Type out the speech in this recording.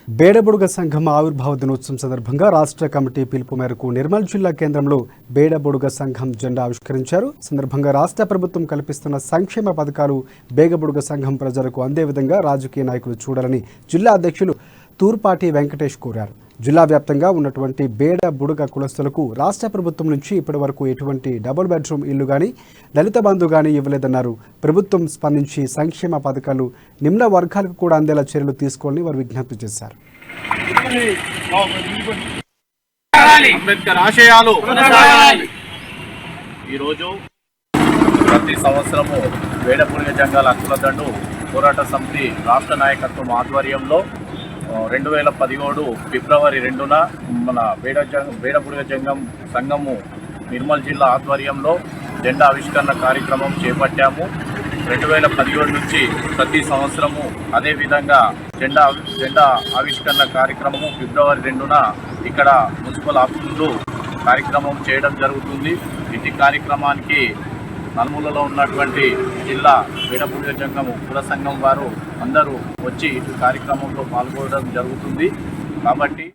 బేడబుడుగ సంఘం ఆవిర్భావ దినోత్సవం సందర్భంగా రాష్ట్ర కమిటీ పిలుపు మేరకు నిర్మల్ జిల్లా కేంద్రంలో బేడబుడుగ సంఘం జెండా ఆవిష్కరించారు. సందర్భంగా రాష్ట్ర ప్రభుత్వం కల్పిస్తున్న సంక్షేమ పథకాలు బేగబుడుగ సంఘం ప్రజలకు అందే విధంగా రాజకీయ నాయకులు చూడాలని జిల్లా అధ్యక్షులు తూర్పాటి వెంకటేష్ కోరారు. జిల్లా వ్యాప్తంగా ఉన్నటువంటి బేడబుడుగ కులస్తులకు రాష్ట్ర ప్రభుత్వం నుంచి ఇప్పటి వరకు ఎటువంటి డబుల్ బెడ్రూమ్ ఇల్లు కానీ దళిత బంధు కానీ ఇవ్వలేదన్నారు. ప్రభుత్వం స్పందించి సంక్షేమ పథకాలు నిమ్న వర్గాలకు కూడా అందేలా చర్యలు తీసుకోవాలని వారు విజ్ఞప్తి చేశారు. అంబేద్కర్ ఆశయాలు ఈరోజు ప్రతి సంవత్సరము బేడబుడుగ జంగాల హక్కుల దండు పోరాట సమితి రాష్ట్ర నాయకత్వం ఆధ్వర్యంలో 2017 ఫిబ్రవరి 2న మన బేడబుడుగ జంగం సంఘము నిర్మల్ జిల్లా ఆధ్వర్యంలో జెండా ఆవిష్కరణ కార్యక్రమం చేపట్టాము. 2017 నుంచి ప్రతి సంవత్సరము అదేవిధంగా జెండా ఆవిష్కరణ కార్యక్రమము ఫిబ్రవరి 2న ఇక్కడ మున్సిపల్ ఆఫీస్ ముందు కార్యక్రమం చేయడం జరుగుతుంది. ఇటు కార్యక్రమానికి నలుమూలలో ఉన్నటువంటి జిల్లా బేడబుడుగ జంగము కుల సంఘం వారు అందరూ వచ్చి ఈ కార్యక్రమంలో పాల్గొనడం జరుగుతుంది. కాబట్టి